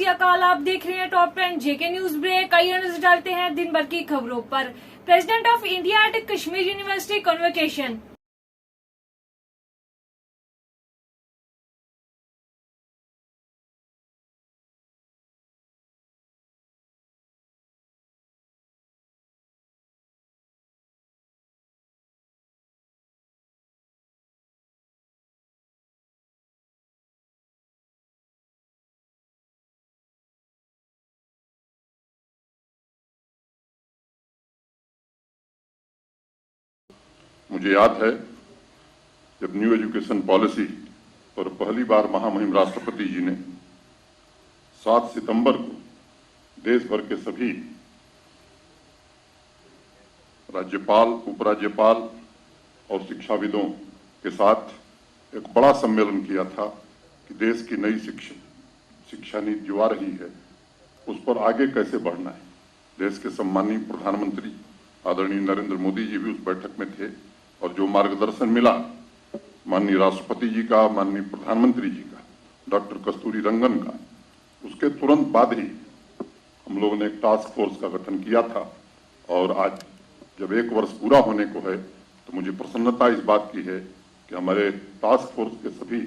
अकाल, आप देख रहे हैं टॉप 10 जेके न्यूज ब्रेक। आइए नजर डालते हैं दिन भर की खबरों पर। President of India at Kashmir university convocation. मुझे याद है जब न्यू एजुकेशन पॉलिसी पर पहली बार महामहिम राष्ट्रपति जी ने 7 सितंबर को देश भर के सभी राज्यपाल, उपराज्यपाल और शिक्षाविदों के साथ एक बड़ा सम्मेलन किया था कि देश की नई शिक्षा नीति जो आ रही है उस पर आगे कैसे बढ़ना है। देश के सम्माननीय प्रधानमंत्री आदरणीय नरेंद्र मोदी जी भी उस बैठक में थे और जो मार्गदर्शन मिला माननीय राष्ट्रपति जी का, माननीय प्रधानमंत्री जी का, डॉक्टर कस्तूरी रंगन का, उसके तुरंत बाद ही हम लोगों ने एक टास्क फोर्स का गठन किया था। और आज जब 1 वर्ष पूरा होने को है तो मुझे प्रसन्नता इस बात की है कि हमारे टास्क फोर्स के सभी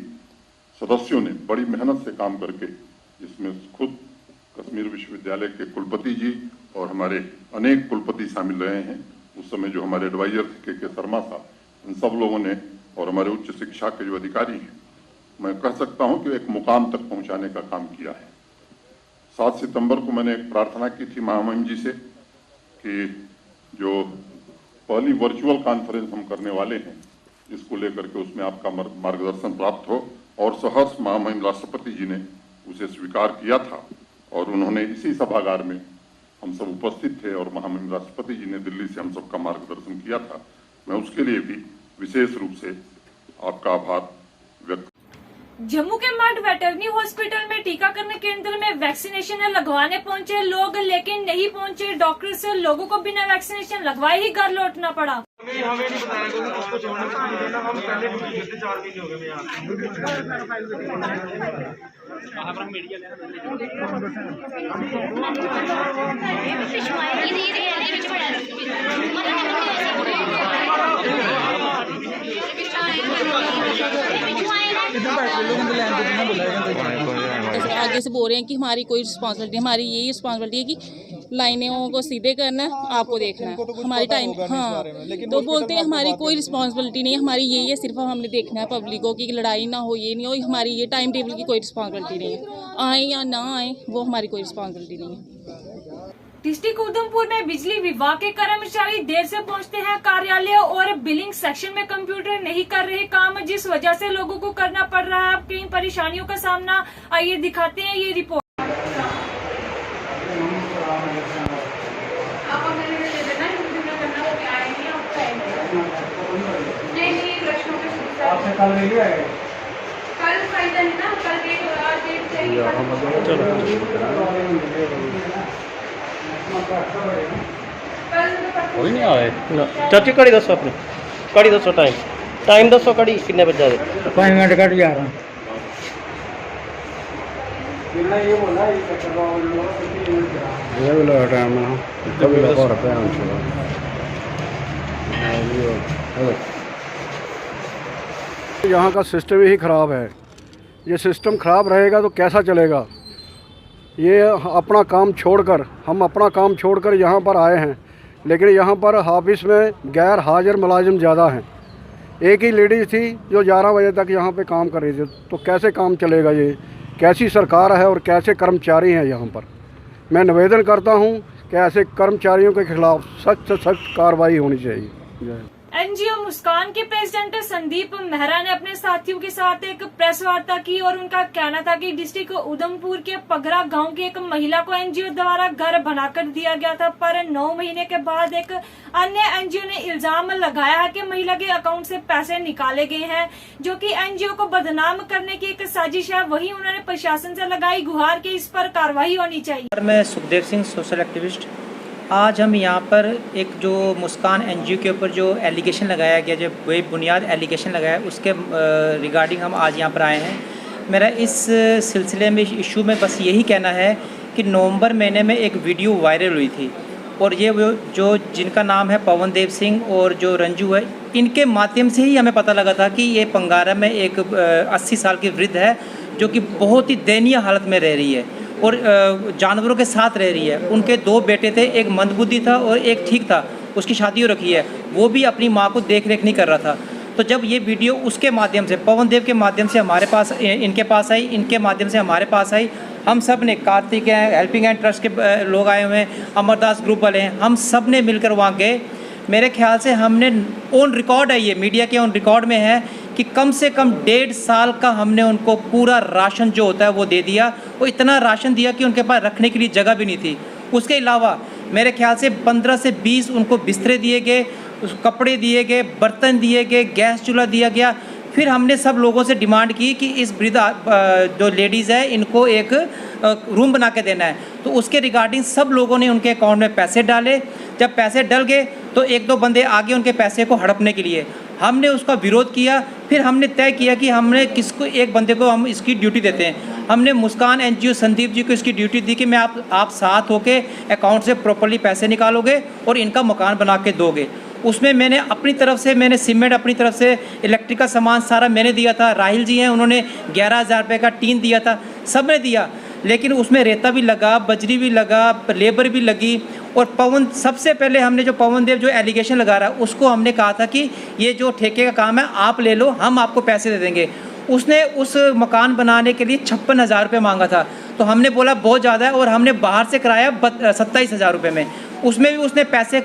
सदस्यों ने बड़ी मेहनत से काम करके, जिसमें खुद कश्मीर विश्वविद्यालय के कुलपति जी और हमारे अनेक कुलपति शामिल रहे हैं। उस समय जो हमारे एडवाइजर थे के शर्मा साहब, इन सब लोगों ने और हमारे उच्च शिक्षा के जो अधिकारी हैं, मैं कह सकता हूं कि एक मुकाम तक पहुंचाने का काम किया है। 7 सितंबर को मैंने एक प्रार्थना की थी महामहिम जी से कि जो पहली वर्चुअल कॉन्फ्रेंस हम करने वाले हैं इसको लेकर के उसमें आपका मार्गदर्शन प्राप्त हो, और सहर्ष महामहिम राष्ट्रपति जी ने उसे स्वीकार किया था और उन्होंने इसी सभागार में हम सब उपस्थित थे और महामहिम राष्ट्रपति जी ने दिल्ली से हम सबका मार्गदर्शन किया था। मैं उसके लिए भी विशेष रूप से आपका आभार व्यक्त। जम्मू के मड वेटरनरी हॉस्पिटल में टीकाकरण केंद्र में वैक्सीनेशन लगवाने पहुंचे लोग, लेकिन नहीं पहुंचे डॉक्टर से लोगों को बिना वैक्सीनेशन लगवाए ही घर लौटना पड़ा। हमें नहीं बताया कि उसको छोड़ना चाहिए ना, हम पहले ड्यूटी करते 4 महीने हो गए। आगे से बोल रहे हैं कि हमारी कोई रिस्पॉन्सिबिलिटी, हमारी यही रिस्पॉन्सिबिलिटी है कि लाइनों को सीधे करना है, आपको देखना है हमारी टाइम। हाँ, तो बोलते हैं हमारी कोई रिस्पॉन्सिबिलिटी नहीं है, हमारी यही है, सिर्फ हमने देखना है पब्लिकों की लड़ाई ना हो, ये नहीं हो, हमारी ये टाइम टेबल की कोई रिस्पॉन्सिबिलिटी नहीं है। आए या ना आए वो हमारी कोई रिस्पॉन्सिबिलिटी नहीं है। डिस्ट्रिक्ट उधमपुर में बिजली विभाग के कर्मचारी देर से पहुंचते हैं कार्यालय और बिलिंग सेक्शन में कंप्यूटर नहीं कर रहे काम, जिस वजह से लोगों को करना पड़ रहा है अब कई परेशानियों का सामना। आइए दिखाते हैं ये रिपोर्ट। कोई नहीं आए चाची। कड़ी दसो अपनी कड़ी दसो, टाइम दसो, कड़ी कितने बजे? 5 मिनट कट जा रहा। यहाँ का सिस्टम ही ख़राब है। ये सिस्टम ख़राब रहेगा तो कैसा चलेगा। ये अपना काम छोड़कर, हम अपना काम छोड़कर यहाँ पर आए हैं, लेकिन यहाँ पर ऑफिस में गैर हाजिर मुलाजिम ज़्यादा हैं। एक ही लेडीज़ थी जो 11 बजे तक यहाँ पे काम कर रही थी, तो कैसे काम चलेगा। ये कैसी सरकार है और कैसे कर्मचारी हैं यहाँ पर। मैं निवेदन करता हूँ कि ऐसे कर्मचारियों के खिलाफ सख्त से सख्त कार्रवाई होनी चाहिए। एनजीओ मुस्कान के प्रेसिडेंट संदीप मेहरा ने अपने साथियों के साथ एक प्रेस वार्ता की और उनका कहना था कि डिस्ट्रिक्ट उधमपुर के पगरा गांव की एक महिला को एनजीओ द्वारा घर बनाकर दिया गया था, पर 9 महीने के बाद एक अन्य एनजीओ ने इल्जाम लगाया है कि महिला के अकाउंट से पैसे निकाले गए हैं, जो कि एनजीओ को बदनाम करने की एक साजिश है। वहीं उन्होंने प्रशासन से लगाई गुहार कि इस पर कार्रवाई होनी चाहिए। मैं सुखदेव सिंह, सोशल एक्टिविस्ट। आज हम यहाँ पर एक जो मुस्कान एनजीओ के ऊपर जो एलिगेशन लगाया गया, जो बेबुनियाद एलिगेशन लगाया, उसके रिगार्डिंग हम आज यहाँ पर आए हैं। मेरा इस सिलसिले में, इस इशू में बस यही कहना है कि नवंबर महीने में एक वीडियो वायरल हुई थी और ये वो जो जिनका नाम है पवन देव सिंह और जो रंजू है, इनके माध्यम से ही हमें पता लगा था कि ये पंगारा में एक 80 साल की वृद्ध है जो कि बहुत ही दयनीय हालत में रह रही है और जानवरों के साथ रह रही है। उनके 2 बेटे थे, एक मंदबुद्धि था और एक ठीक था, उसकी शादी हो रखी है, वो भी अपनी माँ को देख रेख नहीं कर रहा था। तो जब ये वीडियो उसके माध्यम से, पवन देव के माध्यम से हमारे पास, इनके पास आई, इनके माध्यम से हमारे पास आई, हम सब ने, कार्तिक हैं, हेल्पिंग हैंड ट्रस्ट के लोग आए हुए हैं, अमरदास ग्रुप वाले हैं, हम सब ने मिलकर वहाँ गए। मेरे ख्याल से हमने ऑन रिकॉर्ड है, ये मीडिया के ऑन रिकॉर्ड में है कि कम से कम 1.5 साल का हमने उनको पूरा राशन जो होता है वो दे दिया। वो इतना राशन दिया कि उनके पास रखने के लिए जगह भी नहीं थी। उसके अलावा मेरे ख्याल से 15 से 20 उनको बिस्तरे दिए गए, कपड़े दिए गए, बर्तन दिए गए, गैस चूल्हा दिया गया। फिर हमने सब लोगों से डिमांड की कि इस वृद्ध जो लेडीज़ है इनको एक रूम बना के देना है। तो उसके रिगार्डिंग सब लोगों ने उनके अकाउंट में पैसे डाले। जब पैसे डल गए तो 1-2 बंदे आगे उनके पैसे को हड़पने के लिए, हमने उसका विरोध किया। फिर हमने तय किया कि हमने किसको, एक बंदे को हम इसकी ड्यूटी देते हैं। हमने मुस्कान NGO संदीप जी को इसकी ड्यूटी दी कि मैं आप साथ होके अकाउंट से प्रॉपर्ली पैसे निकालोगे और इनका मकान बना के दोगे। उसमें मैंने अपनी तरफ से, मैंने सीमेंट अपनी तरफ से, इलेक्ट्रिक का सामान सारा मैंने दिया था। राहिल जी हैं, उन्होंने 11,000 रुपये का टीन दिया था, सब ने दिया। लेकिन उसमें रेता भी लगा, बजरी भी लगा, लेबर भी लगी। और पवन, सबसे पहले हमने जो पवन देव जो एलिगेशन लगा रहा है उसको हमने कहा था कि ये जो ठेके का काम है आप ले लो, हम आपको पैसे दे देंगे। उसने उस मकान बनाने के लिए 56,000 रुपये मांगा था। तो हमने बोला बहुत ज़्यादा है, और हमने बाहर से कराया 27,000 रुपये में। उसमें भी उसने पैसे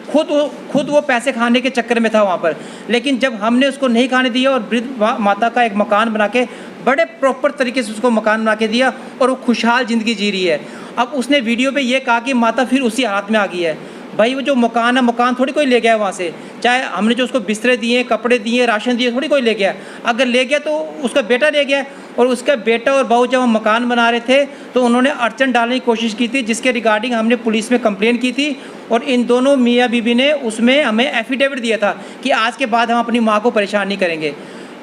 खुद वो पैसे खाने के चक्कर में था वहाँ पर। लेकिन जब हमने उसको नहीं खाने दिया और वृद्ध माता का एक मकान बना के, बड़े प्रॉपर तरीके से उसको मकान बना के दिया और वो खुशहाल ज़िंदगी जी रही है। अब उसने वीडियो पे ये कहा कि माता फिर उसी हालत में आ गई है। भाई वो जो मकान है, मकान थोड़ी कोई ले गया है वहाँ से। चाहे हमने जो उसको बिस्तरे दिए, कपड़े दिए, राशन दिए, थोड़ी कोई ले गया। अगर ले गया तो उसका बेटा ले गया। और उसका बेटा और बहू जब हम मकान बना रहे थे तो उन्होंने अड़चन डालने की कोशिश की थी, जिसके रिगार्डिंग हमने पुलिस में कंप्लेंट की थी। और इन दोनों मियाँ बीबी ने उसमें हमें एफिडेविट दिया था कि आज के बाद हम अपनी माँ को परेशान नहीं करेंगे।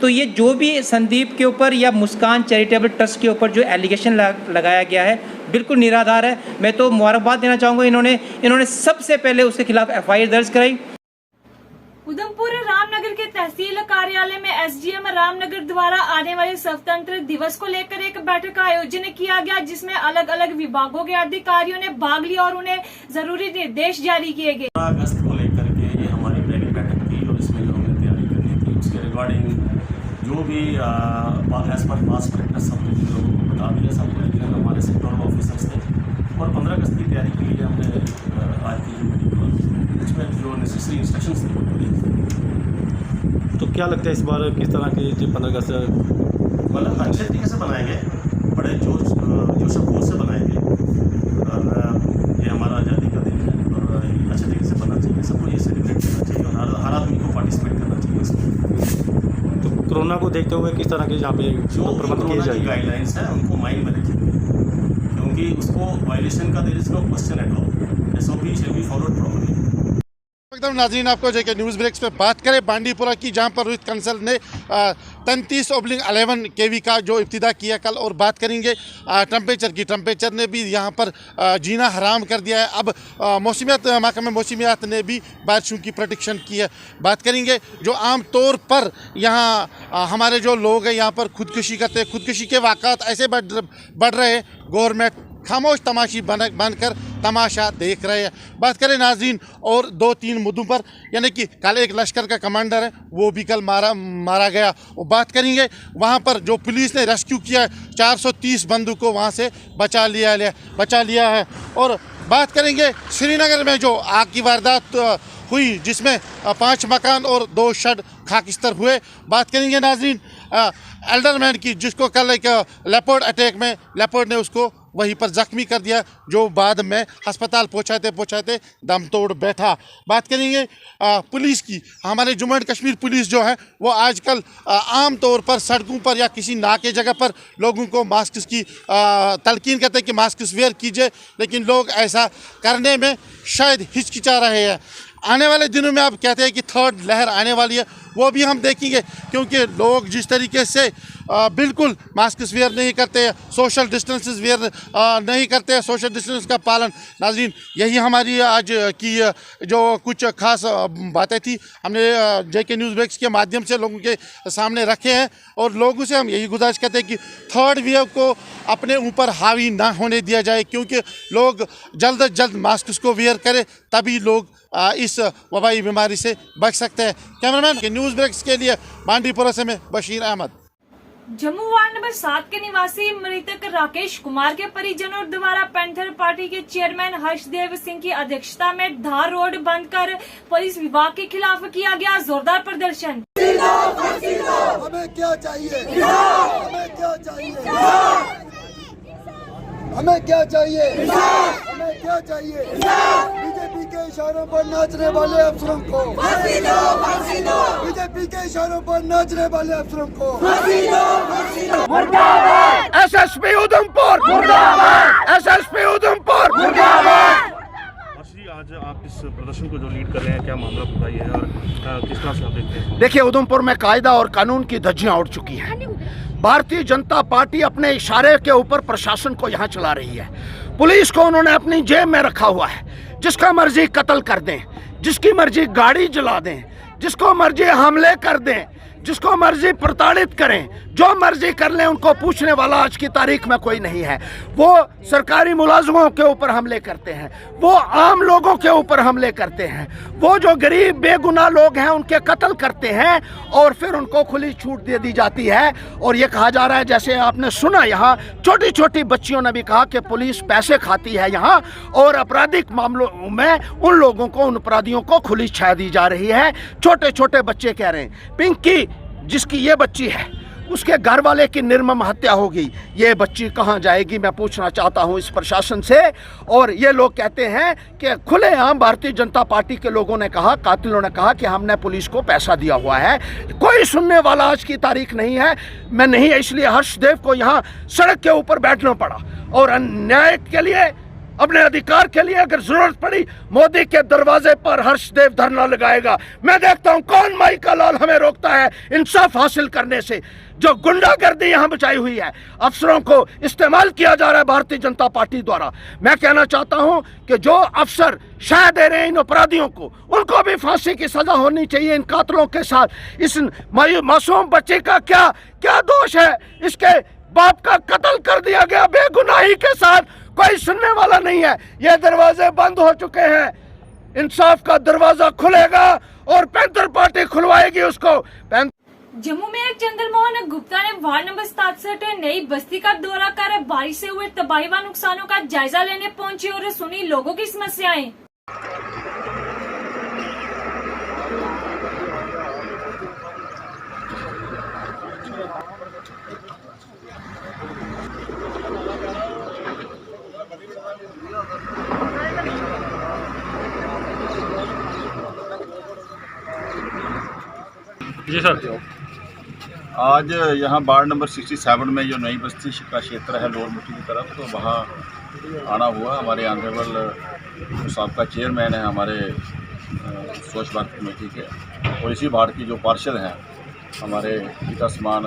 तो ये जो भी संदीप के ऊपर या मुस्कान चैरिटेबल ट्रस्ट के ऊपर जो एलिगेशन लगाया गया है, बिल्कुल निराधार है। मैं तो मुबारकबाद देना चाहूँगा, इन्होंने सबसे पहले उसके खिलाफ FIR दर्ज कराई। उधमपुर रामनगर के तहसील कार्यालय में SDM रामनगर द्वारा आने वाले स्वतंत्र दिवस को लेकर एक बैठक का आयोजन किया गया, जिसमें अलग अलग विभागों के अधिकारियों ने भाग लिया और उन्हें जरूरी निर्देश जारी किए गए। अगस्त को लेकर के ये हमारी पहली बैठक थी और इसमें जो हमें तैयारी करनी थी उसके रिगार्डिंग जो भी एज पर पास प्रैक्टिस सब लोगों को बता दिया। सबको लेकर हमारे सेक्टोरल ऑफिसर्स थे और 15 अगस्त की तैयारी के लिए हमने आज की जो मीटिंग हुई उसमें जो नेसेसरी इंस्ट्रक्शंस थे वो दी। तो क्या लगता है इस बार किस तरह की 15 अगस्त मतलब अच्छे तरीके से बनाए गए, बड़े जोश खरोश से बनाए गए। और ये हमारा आज़ादी का दिन है और अच्छे तरीके से बनना चाहिए, सबको ये सेलिब्रेट करना चाहिए और हर आदमी को पार्टिसिपेट करना चाहिए इसमें। तो कोरोना को देखते हुए किस तरह के यहाँ पे जो प्रबंध किए जाएंगे, गाइडलाइंस है उनको माइंड में रखेंगे, क्योंकि उसको वायलेशन का there is no question at all. SOP shall be followed properly. एकदम नाज़रीन, आपको जो न्यूज़ ब्रेक्स पे बात करें बांडीपुरा की, जहां पर रोहित कंसल ने 33/11 KV का जो इब्तिदा किया कल, और बात करेंगे टेम्परेचर की। टेम्परेचर ने भी यहां पर जीना हराम कर दिया है। अब मौसमियात, महकमा मौसमियात ने भी बारिशों की प्रेडिक्शन की है। बात करेंगे जो आम तौर पर यहाँ हमारे जो लोग हैं यहाँ पर खुदकुशी करते हैं, खुदकुशी के वाक़ात ऐसे बढ़ रहे हैं, गवर्नमेंट खामोश तमाशी बनकर तमाशा देख रहे हैं। बात करें नाज़रीन और 2-3 मुद्दों पर, यानी कि कल एक लश्कर का कमांडर है वो भी कल मारा गया। और बात करेंगे वहाँ पर जो पुलिस ने रेस्क्यू किया है, 430 बंदूक को वहाँ से बचा लिया है। और बात करेंगे श्रीनगर में जो आग की वारदात हुई, जिसमें 5 मकान और 2 शेड खाकिस्तर हुए। बात करेंगे नाज़रीन एल्डरमैन की, जिसको कल एक लेपर्ड अटैक में लेपर्ड ने उसको वहीं पर ज़ख्मी कर दिया, जो बाद में अस्पताल पहुंचाते दम तोड़ बैठा। बात करेंगे पुलिस की। हमारे जम्मू एंड कश्मीर पुलिस जो है वो आजकल आम तौर पर सड़कों पर या किसी नाके जगह पर लोगों को मास्क की तलकीन करते हैं कि मास्क वेयर कीजिए, लेकिन लोग ऐसा करने में शायद हिचकिचा रहे हैं। आने वाले दिनों में आप कहते हैं कि 3rd लहर आने वाली है, वो भी हम देखेंगे, क्योंकि लोग जिस तरीके से बिल्कुल मास्क वेयर नहीं करते, सोशल डिस्टेंसेस वेयर नहीं करते, सोशल डिस्टेंस का पालन। नाज़रीन, यही हमारी आज की जो कुछ खास बातें थी, हमने JK न्यूज़ ब्रेक्स के माध्यम से लोगों के सामने रखे हैं और लोगों से हम यही गुजारिश करते हैं कि थर्ड वेव को अपने ऊपर हावी ना होने दिया जाए, क्योंकि लोग जल्द अज जल्द मास्क को वेयर करें, तभी लोग इस वबाई बीमारी से बच सकते हैं। कैमरामैन के न्यूज़ ब्रेक्स के लिए बांडीपुरा से मैं बशीर अहमद। जम्मू वार्ड नंबर 7 के निवासी मृतक राकेश कुमार के परिजनों द्वारा पैंथर पार्टी के चेयरमैन हर्षदेव सिंह की अध्यक्षता में धार रोड बंद कर पुलिस विभाग के खिलाफ किया गया जोरदार प्रदर्शन। हमें क्या चाहिए? हमें क्या चाहिए? हमें क्या चाहिए? हमें क्या चाहिए? बीजेपी के इशारों पर नाचने वाले अफसरों को फांसी दो, फांसी दो। बीजेपी के इशारों पर नाचने वाले अफसरों को फांसी दो, फांसी दो। मुर्दाबाद SSP उधमपुर, मुर्दाबाद SSP उधमपुर, मुर्दाबाद। आज आप इस प्रदर्शन को जो लीड कर रहे हैं, क्या मामला पूरा ये है और किस तरह से आप देखते हैं? देखिए, उधमपुर में कायदा और कानून की धज्जियां उड़ चुकी हैं। भारतीय जनता पार्टी अपने इशारे के ऊपर प्रशासन को यहाँ चला रही है। पुलिस को उन्होंने अपनी जेब में रखा हुआ है। जिसका मर्जी कत्ल कर दें, जिसकी मर्जी गाड़ी जला दें, जिसको मर्जी हमले कर दें, जिसको मर्जी प्रताड़ित करें, जो मर्जी कर लें, उनको पूछने वाला आज की तारीख में कोई नहीं है। वो सरकारी मुलाजमों के ऊपर हमले करते हैं, वो आम लोगों के ऊपर हमले करते हैं, वो जो गरीब बेगुनाह लोग हैं उनके कत्ल करते हैं और फिर उनको खुली छूट दे दी जाती है। और ये कहा जा रहा है, जैसे आपने सुना, यहाँ छोटी छोटी बच्चियों ने भी कहा कि पुलिस पैसे खाती है यहाँ, और आपराधिक मामलों में उन लोगों को, उन अपराधियों को खुली छाया दी जा रही है। छोटे छोटे बच्चे कह रहे हैं, पिंकी जिसकी ये बच्ची है, उसके घर वाले की निर्मम हत्या होगी, ये बच्ची कहाँ जाएगी? मैं पूछना चाहता हूँ इस प्रशासन से। और ये लोग कहते हैं कि खुलेआम भारतीय जनता पार्टी के लोगों ने कहा, कातिलों ने कहा कि हमने पुलिस को पैसा दिया हुआ है। कोई सुनने वाला आज की तारीख नहीं है। मैं नहीं, इसलिए हर्षदेव को यहाँ सड़क के ऊपर बैठना पड़ा और अन्याय के लिए, अपने अधिकार के लिए अगर जरूरत पड़ी मोदी के दरवाजे पर हर्षदेव धरना लगाएगा। मैं देखता हूं कौन माई का लाल हमें रोकता है इंसाफ हासिल करने से। जो गुंडागर्दी यहाँ बचाई हुई है, अफसरों को इस्तेमाल किया जा रहा है भारतीय जनता पार्टी द्वारा। मैं कहना चाहता हूं कि जो अफसर शह दे रहे हैं इन अपराधियों को, उनको भी फांसी की सजा होनी चाहिए। इन कातलों के साथ इस मासूम बच्चे का क्या क्या दोष है? इसके बाप का कत्ल कर दिया गया बेगुनाही के साथ। कोई सुनने वाला नहीं है। ये दरवाजे बंद हो चुके हैं। इंसाफ का दरवाजा खुलेगा और पैंथर पार्टी खुलवाएगी उसको। जम्मू में एक चंद्रमोहन गुप्ता ने वार्ड नंबर 67 नई बस्ती का दौरा कर बारिश से हुए तबाही व नुकसानों का जायजा लेने पहुंचे और सुनी लोगों की समस्याएं। जी सर, आज यहाँ वार्ड नंबर 67 में जो नई बस्ती का क्षेत्र है लोअर मुट्ठी की तरफ, तो वहाँ आना हुआ। हमारे ऑनरेबल साहब चेयरमैन है हमारे स्वच्छ भारत कमेटी के, और इसी वार्ड की जो पार्षद हैं हमारे पिता समान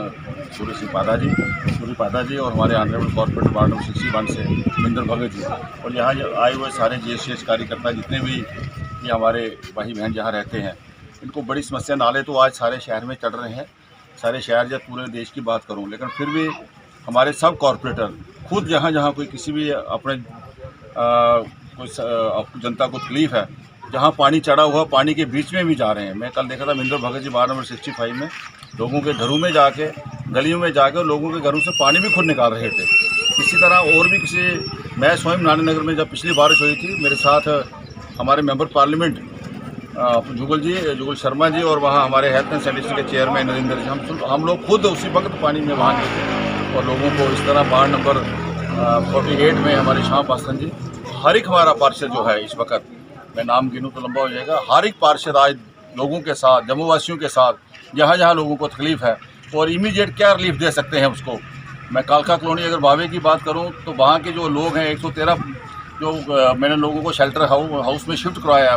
सूर्य पादा जी और हमारे ऑनरेबल कॉर्पोरेटर वार्ड नंबर 61 से मिंदर भगत जी, और यहाँ आए हुए सारे GSS कार्यकर्ता जितने भी ये हमारे भाई बहन जहाँ रहते हैं, इनको बड़ी समस्या। नाले तो आज सारे शहर में चढ़ रहे हैं, सारे शहर या पूरे देश की बात करूं, लेकिन फिर भी हमारे सब कॉरपोरेटर खुद जहां जहां कोई किसी भी अपने कोई जनता को तकलीफ़ है, जहां पानी चढ़ा हुआ पानी के बीच में भी जा रहे हैं। मैं कल देखा था मिंदर भगत जी वार्ड नंबर 65 में लोगों के घरों में जाके, गलियों में जाके लोगों के घरों से पानी भी खुद निकाल रहे थे। इसी तरह और भी मैं स्वयं नारायण नगर में जब पिछली बारिश हुई थी, मेरे साथ हमारे मेंबर पार्लियामेंट जुगल शर्मा जी और वहाँ हमारे हेल्थ एंड सैनिटरी के चेयरमैन नरेंद्र जी, हम लोग खुद उसी वक्त पानी में वहाँ गए थे और लोगों को इस तरह वार्ड नंबर 48 में हमारे श्याम पासवान जी, हर एक हमारा पार्षद जो है इस वक्त, मैं नाम गिनूँ तो लंबा हो जाएगा, हर एक पार्षद आज लोगों के साथ, जम्मू वासियों के साथ, जहाँ जहाँ लोगों को तकलीफ़ है और इमीडिएट क्या रिलीफ दे सकते हैं उसको। मैं कालका कॉलोनी अगर बावे की बात करूँ तो वहाँ के जो लोग हैं 113 जो मैंने लोगों को शेल्टर हाउस में शिफ्ट करवाया है।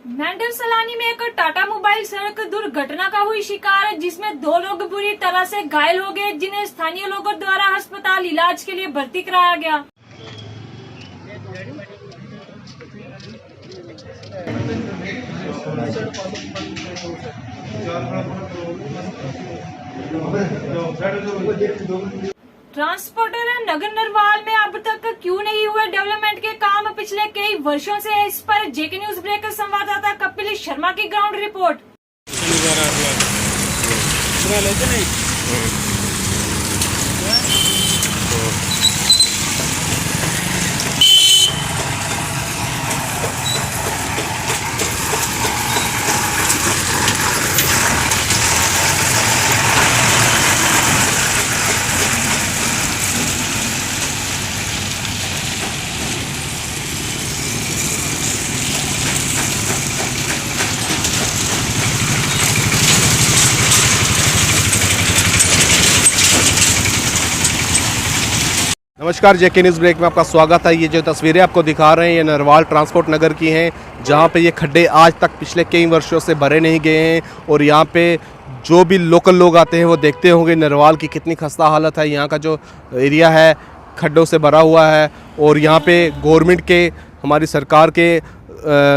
मेंढर सलानी में एक टाटा मोबाइल सड़क दुर्घटना का हुई शिकार, जिसमें 2 लोग बुरी तरह से घायल हो गए, जिन्हें स्थानीय लोगों द्वारा अस्पताल इलाज के लिए भर्ती कराया गया। ट्रांसपोर्टर नगर नरवाल में अब तक क्यों नहीं हुए डेवलपमेंट के काम पिछले कई वर्षों से, इस पर जेके न्यूज ब्रेक संवाददाता कपिल शर्मा की ग्राउंड रिपोर्ट। नमस्कार, जेके न्यूज़ ब्रेक में आपका स्वागत है। ये जो तस्वीरें आपको दिखा रहे हैं ये नरवाल ट्रांसपोर्ट नगर की हैं, जहां पे ये खड्डे आज तक पिछले कई वर्षों से भरे नहीं गए हैं। और यहां पे जो भी लोकल लोग आते हैं वो देखते होंगे नरवाल की कितनी खस्ता हालत है। यहाँ का जो एरिया है खड्डों से भरा हुआ है। और यहाँ पे गवर्नमेंट के, हमारी सरकार के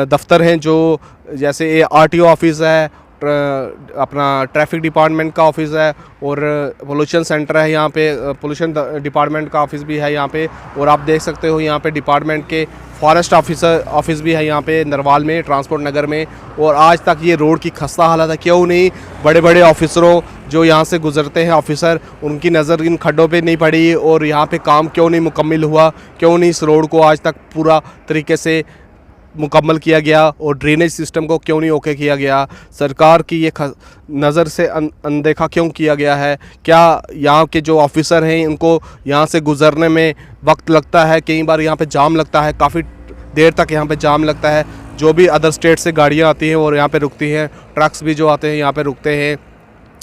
दफ्तर हैं, जो जैसे ये RTO ऑफिस है, अपना ट्रैफिक डिपार्टमेंट का ऑफिस है, और पोल्यूशन सेंटर है, यहाँ पे पोल्यूशन डिपार्टमेंट का ऑफिस भी है यहाँ पे। और आप देख सकते हो यहाँ पे डिपार्टमेंट के फॉरेस्ट ऑफिस भी है यहाँ पे नरवाल में, ट्रांसपोर्ट नगर में। और आज तक ये रोड की खस्ता हालत है। क्यों नहीं बड़े बड़े ऑफिसरों जो यहाँ से गुजरते हैं ऑफिसर, उनकी नज़र इन खड्डों पे नहीं पड़ी, और यहाँ पे काम क्यों नहीं मुकम्मल हुआ, क्यों नहीं इस रोड को आज तक पूरा तरीके से मुकम्मल किया गया, और ड्रेनेज सिस्टम को क्यों नहीं ओके किया गया, सरकार की ये नज़र से अनदेखा क्यों किया गया है। क्या यहाँ के जो ऑफिसर हैं उनको यहाँ से गुज़रने में वक्त लगता है, कई बार यहाँ पे जाम लगता है, काफ़ी देर तक यहाँ पे जाम लगता है। जो भी अदर स्टेट से गाड़ियाँ आती हैं और यहाँ पे रुकती हैं, ट्रक्स भी जो आते हैं यहाँ पे रुकते हैं।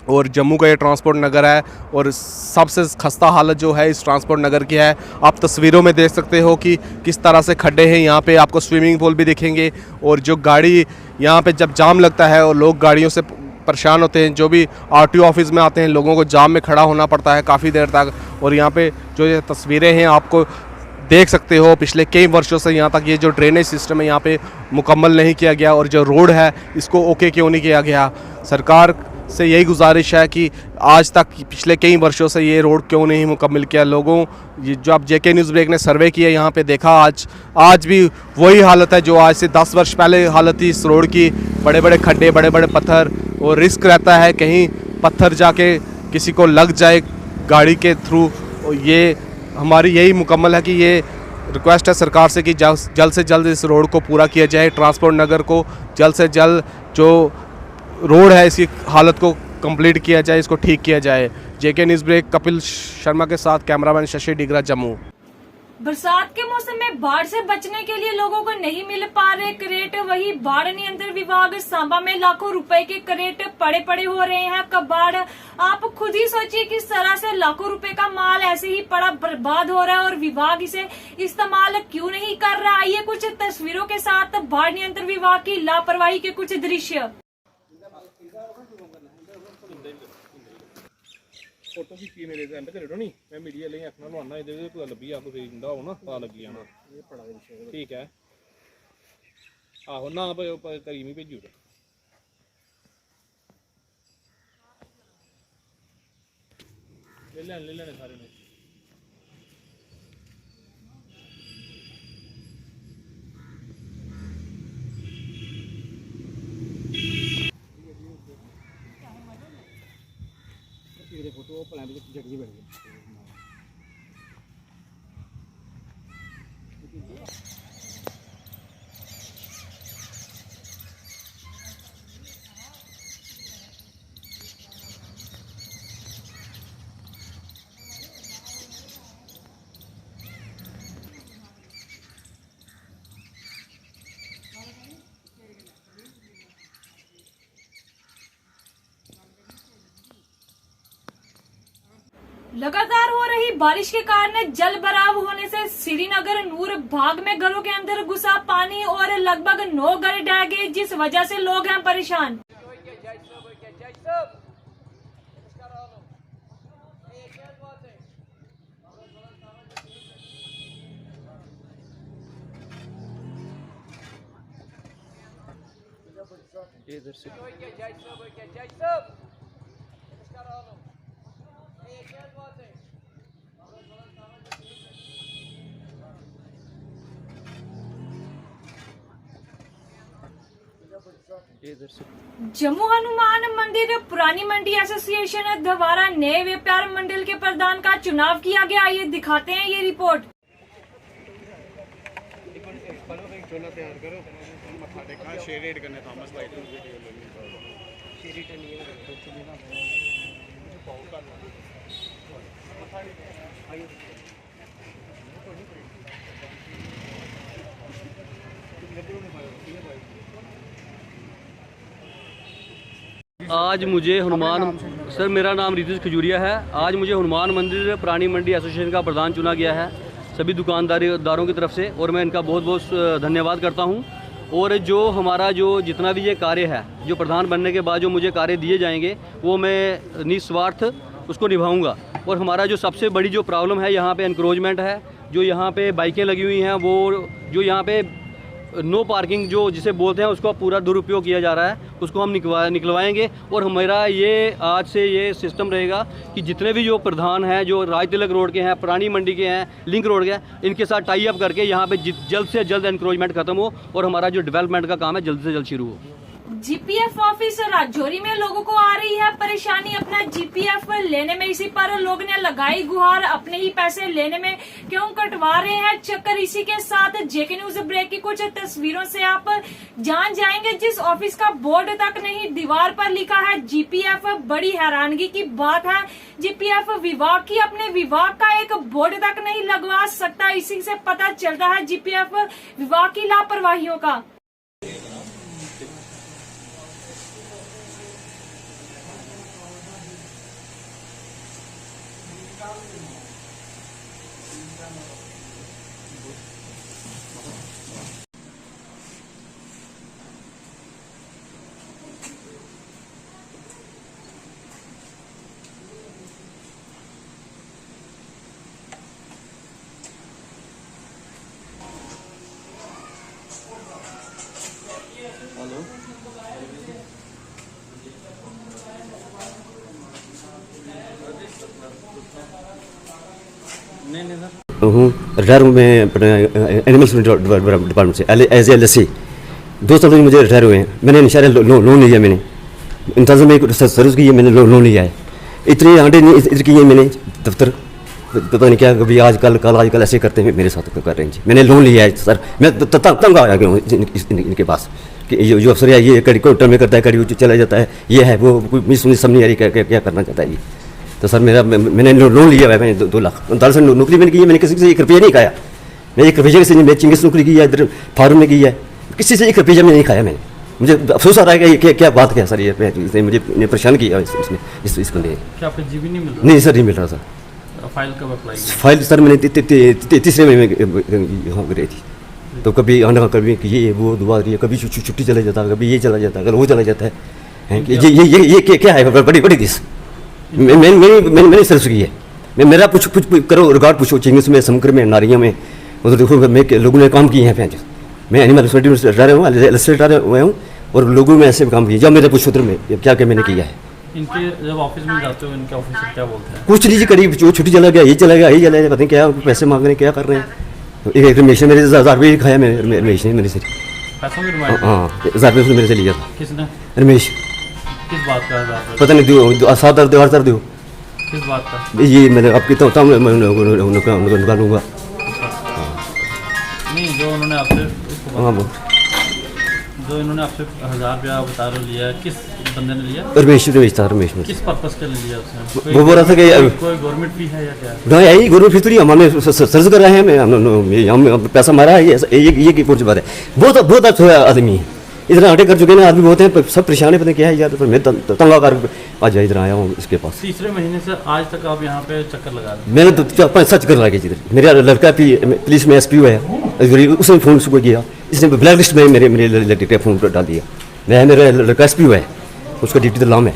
और जम्मू का ये ट्रांसपोर्ट नगर है, और सबसे खस्ता हालत जो है इस ट्रांसपोर्ट नगर की है। आप तस्वीरों में देख सकते हो कि किस तरह से खड्डे हैं। यहाँ पे आपको स्विमिंग पूल भी दिखेंगे, और जो गाड़ी यहाँ पे जब जाम लगता है और लोग गाड़ियों से परेशान होते हैं, जो भी RTO ऑफिस में आते हैं, लोगों को जाम में खड़ा होना पड़ता है काफ़ी देर तक। और यहाँ पे जो ये तस्वीरें हैं आपको देख सकते हो, पिछले कई वर्षों से यहाँ तक ये जो ड्रेनेज सिस्टम है यहाँ पे मुकम्मल नहीं किया गया, और जो रोड है इसको ओके क्यों नहीं किया गया। सरकार से यही गुजारिश है कि आज तक पिछले कई वर्षों से ये रोड क्यों नहीं मुकम्मल किया। लोगों ये जो अब जेके न्यूज़ ब्रेक ने सर्वे किया यहाँ पे देखा, आज भी वही हालत है जो आज से 10 वर्ष पहले हालत थी इस रोड की। बड़े बड़े खड्डे, बड़े बड़े पत्थर, और रिस्क रहता है कहीं पत्थर जाके किसी को लग जाए गाड़ी के थ्रू। ये हमारी यही मुकम्मल है कि ये रिक्वेस्ट है सरकार से कि जल्द से जल्द इस रोड को पूरा किया जाए। ट्रांसपोर्ट नगर को जल्द से जल्द जो रोड है इसकी हालत को कंप्लीट किया जाए, इसको ठीक किया जाए। जेके न्यूज़ ब्रेक कपिल शर्मा के साथ, कैमरामैन शशि डिगरा, जम्मू। बरसात के मौसम में बाढ़ से बचने के लिए लोगों को नहीं मिल पा रहे करेट, वही बाढ़ नियंत्रण विभाग सांबा में लाखों रुपए के करेट पड़े हो रहे हैं कबाड़। आप खुद ही सोचिए किस तरह से लाखों रुपए का माल ऐसे ही पड़ा बर्बाद हो रहा है, और विभाग इसे इस्तेमाल क्यों नहीं कर रहा। आइए कुछ तस्वीरों के साथ बाढ़ नियंत्रण विभाग की लापरवाही के कुछ दृश्य। फोटो खिच्ची मेरे एंड करो नहीं, मैं मीडिया लिए आखना लुआना ये कुछ लब्भी आपको फेज दिंदा हो ना, पता लगी जाना। ठीक है, आहो ना करी नहीं भेजू ले लेने सारे ने। फोटो प्लान जगह बैठ गई। लगातार हो रही बारिश के कारण जल भराव होने से श्रीनगर नूर बाग में घरों के अंदर घुसा पानी और लगभग 9 घर ढह गए, जिस वजह से लोग हैं परेशान। जम्मू हनुमान मंदिर पुरानी मंडी एसोसिएशन द्वारा नए व्यापार मंडल के प्रधान का चुनाव किया गया। ये दिखाते हैं ये रिपोर्ट। आज मुझे हनुमान सर मेरा नाम रितेश खजूरिया है। आज मुझे हनुमान मंदिर पुरानी मंडी एसोसिएशन का प्रधान चुना गया है सभी दुकानदारों की तरफ से, और मैं इनका बहुत बहुत धन्यवाद करता हूं। और जो हमारा जो जितना भी ये कार्य है, जो प्रधान बनने के बाद जो मुझे कार्य दिए जाएंगे वो मैं निस्वार्थ उसको निभाऊंगा। और हमारा जो सबसे बड़ी जो प्रॉब्लम है यहाँ पे एनक्रोचमेंट है, जो यहाँ पे बाइकें लगी हुई हैं, वो जो यहाँ पे नो पार्किंग जो जिसे बोलते हैं उसका पूरा दुरुपयोग किया जा रहा है, उसको हम निकलवाएंगे। और हमारा ये आज से ये सिस्टम रहेगा कि जितने भी जो प्रधान हैं, जो राज तिलक रोड के हैं, पुरानी मंडी के हैं, लिंक रोड के हैं, इनके साथ टाई अप करके यहाँ पे जल्द से जल्द एनक्रोचमेंट खत्म हो और हमारा जो डेवलपमेंट का काम है जल्द से जल्द शुरू हो। जीपीएफ ऑफिस राजौरी में लोगों को आ रही है परेशानी अपना जीपीएफ लेने में। इसी पर लोग ने लगाई गुहार, अपने ही पैसे लेने में क्यों कटवा रहे हैं चक्कर। इसी के साथ जेके न्यूज ब्रेक की कुछ तस्वीरों से आप जान जाएंगे जिस ऑफिस का बोर्ड तक नहीं दीवार पर लिखा है जीपीएफ। बड़ी हैरानगी की बात है, जीपीएफ विभाग की अपने विभाग का एक बोर्ड तक नहीं लगवा सकता। इसी से पता चलता है जीपीएफ विभाग की लापरवाहियों का। रिटायर हूँ मैं अपने एनिमल्स डिपार्टमेंट से एज एल 2 साल मुझे रिटायर हुए हैं। मैंने इंशाल्लाह लोन लिया, मैंने इंतजाम में सर्विस की है, मैंने लोन लिया है। इतने आंटे इधर किए मैंने दफ्तर, पता नहीं क्या कभी आजकल ऐसे करते हैं मेरे साथ कर रहे हैं जी। मैंने लोन लिया है सर, मैं तंग आ गया हूँ इनके पास कि जो अफसर है ये कड़ी को में करता है, कड़ी चला जाता है, ये है वो सुनी समझ नहीं आ रही क्या करना चाहता है ये। तो सर मैंने लोन लिया है, मैंने 2 लाख 39 नौकरी मैंने की है। मैंने किसी से 1 रुपया नहीं खाया। मैं 1 रुपये से मैं चिंगिस नौकरी की है, इधर फार्म में की है, किसी से 1 रुपया मैंने नहीं खाया। मैंने मुझे अफसोस आ रहा है कि क्या बात क्या सर, ये मुझे परेशान किया इसमें इस बंदे। क्या आपको जीवी नहीं मिल रहा? नहीं सर, नहीं मिल रहा सर। फाइल कब अप्लाई? फाइल सर मैंने 3 महीने में यहाँ गई थी, तो कभी आना कभी ये वो दुआ रही है, कभी छुट्टी चला जाता है, कभी ये चला जाता है, कभी वो चला जाता है। ये क्या है, बड़ी दिस मैंने सर्विस की है। मेरा कुछ करो रिकॉर्ड पूछो, चिंग्स में, समकर में, नारियाँ में, उधर देखो मैं लोगों ने काम किए हैं। मैं एनिमल हस्बेंड्री में रह रहा हूँ और लोगों में ऐसे काम किए। जब मेरे पुरुषोत्र में क्या क्या मैंने किया है। इनके जब ऑफिस में जाते हो इनके ऑफिसर क्या बोलते हैं? कुछ नहीं, करीब जो छुट्टी चला गया, ये चला गया, पता नहीं क्या पैसे मांग रहे हैं, क्या कर रहे हैं। एक रमेश ने मेरे 1000 रुपये खाया, मैंने रमेश ने मेरे से हाँ 1000 रुपये उसने मेरे से लिया था। किसने? रमेश। किस बात का 1000 रुपये? पता नहीं, 7 दो। किस बात का? ये मैंने आपकी तो निकालूंगा। नहीं, जो उन्होंने आपसे जो इन्होंने आपसे 1000 रुपया बता रहे लिया, किस बंदे ने लिया? रमेश में। किस पर्पस के लिए लिया उसने? वो बोल रहा था कि कोई गवर्नमेंट फी है या क्या? नहीं, यही गवर्नमेंट फीस थोड़ी, हमने सर्च कर रहे हैं, हम पैसा मारा है, ये की पूरी बात है। बहुत अच्छा आदमी है, इतना अटैक कर चुके हैं, आदमी बहुत हैं, सब परेशान है, पता नहीं क्या है यार। तो मैं तंग आकर आज इधर आया हूँ इसके पास। तीसरे महीने से आज तक आप यहाँ पे चक्कर लगा रहे हैं? मैंने तो 4-5 चक्कर लगा के इधर। मेरा लड़का भी पुलिस में SPO है, उसने फ़ोन सुबह किया, इसने ब्लैक लिस्ट में मेरे लड़के का फ़ोन डाल दिया। मेरा लड़का SPO है, उसका ड्यूटी तो लाम है,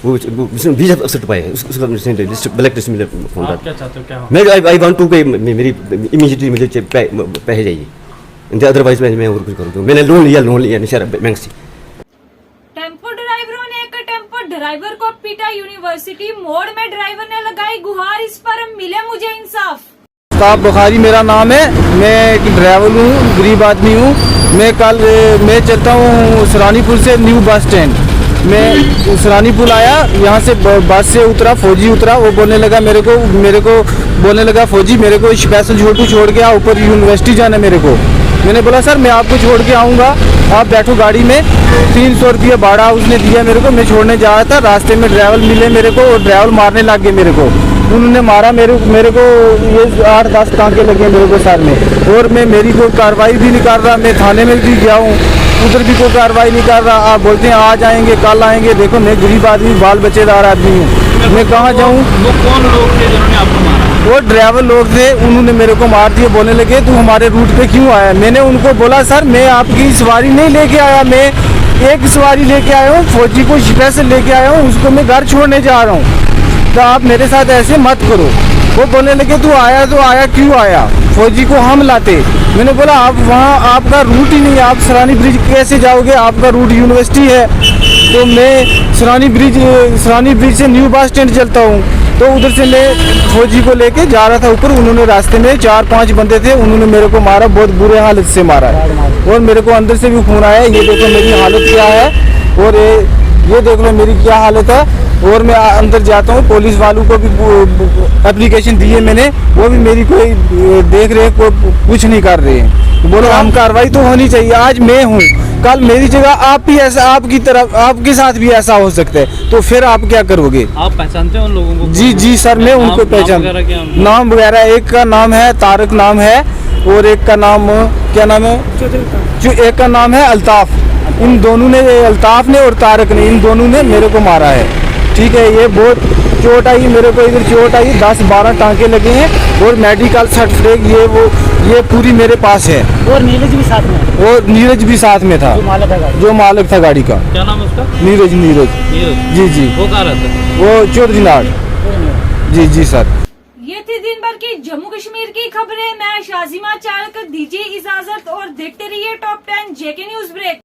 वो उसने 20 अफसर पाए, उसका ब्लैक लिस्ट में फ़ोन डाल। क्या चाहते हो, क्या हो? मैं आई वांट टू पे मेरी इमीडिएटली मुझे पैसे चाहिए, अदरवाइज मैं और कुछ करूँ। मैंने लोन लिया निशारा बैंक से। टेम्पो ड्राइवरों ने एक टेम्पो ड्राइवर को पीटा। यूनिवर्सिटी मोड़ में ड्राइवर ने लगाई गुहार, इस पर मिले मुझे इंसाफ। मुस्ताफ बुखारी मेरा नाम है, मैं एक ड्राइवर हूँ, गरीब आदमी हूँ। मैं चलता हूँ सरानीपुर से न्यू बस स्टैंड। मैं सरानीपुर आया, यहाँ से बस से उतरा, फौजी उतरा, वो बोलने लगा मेरे को बोलने लगा फौजी मेरे को स्पेशल छोटू छोड़ के आ, ऊपर यूनिवर्सिटी जाना मेरे को। मैंने बोला सर मैं आपको छोड़ के आऊँगा, आप बैठो गाड़ी में। 300 रुपये भाड़ा उसने दिया मेरे को। मैं छोड़ने जा रहा था, रास्ते में ड्राइवर मिले मेरे को और ड्राइवर मारने लग गए मेरे को। उन्होंने मारा मेरे को, ये 8-10 टाँके लगे मेरे को सर में। और मेरी कोई कार्रवाई भी नहीं कर रहा। मैं थाने में भी गया हूँ, उधर भी कोई कार्रवाई नहीं कर रहा। आप बोलते हैं आज आएंगे कल आएंगे। देखो मैं गरीब आदमी, बाल बच्चेदार आदमी हूँ, मैं कहाँ जाऊँ? वो कौन लोग थे जिन्होंने आपको मारा? वो ड्राइवर लोग थे, उन्होंने मेरे को मार दिया। बोलने लगे तू हमारे रूट पे क्यों आया? मैंने उनको बोला सर मैं आपकी सवारी नहीं लेके आया, मैं एक सवारी लेके आया हूँ, फौजी को स्पेशल लेके आया हूँ, उसको मैं घर छोड़ने जा रहा हूँ, तो आप मेरे साथ ऐसे मत करो। वो बोलने लगे तू आया तो आया क्यों आया, फौजी को हम लाते। मैंने बोला आप वहाँ आपका रूट ही नहीं है, आप सरानी ब्रिज कैसे जाओगे? आपका रूट यूनिवर्सिटी है। तो मैं सरानी ब्रिज से न्यू बस स्टैंड चलता हूँ, तो उधर से मैं फौजी को लेके जा रहा था ऊपर। उन्होंने रास्ते में 4-5 बंदे थे, उन्होंने मेरे को मारा, बहुत बुरे हालत से मारा और मेरे को अंदर से भी खून आया। ये देखो मेरी हालत क्या है और ये देख लो मेरी क्या हालत है। और मैं अंदर जाता हूँ, पुलिस वालों को भी एप्लीकेशन दी है मैंने, वो भी मेरी कोई देख रहे को कुछ नहीं कर रहे हैं। बोलो हम कार्रवाई तो होनी चाहिए। आज मैं हूँ, कल मेरी जगह आप भी ऐसा, आपकी तरफ आपके साथ भी ऐसा हो सकता है, तो फिर आप क्या करोगे? आप पहचानते हो उन लोगों को? जी सर मैं उनको पहचान। नाम वगैरह एक का नाम है तारक नाम है और एक का नाम क्या नाम है, एक का नाम है अल्ताफ। इन दोनों ने, अल्ताफ ने और तारक ने, इन दोनों ने मेरे को मारा है। ठीक है, ये बहुत चोट आई मेरे को, इधर चोट आई, 10-12 टांके लगे हैं और मेडिकल सर्टिफिकेट ये पूरी मेरे पास है। और नीरज भी साथ में? और नीरज भी साथ में था, जो मालिक था गाड़ी का। क्या नाम है उसका? नीरज। जी वो कहाँ रहता है? वो चौधरीनाड़। जी सर। ये थी दिन भर की जम्मू कश्मीर की खबरें। मैं शाजिमा चालक, दीजिए इजाजत और देखते रहिए टॉप 10 JK न्यूज ब्रेक।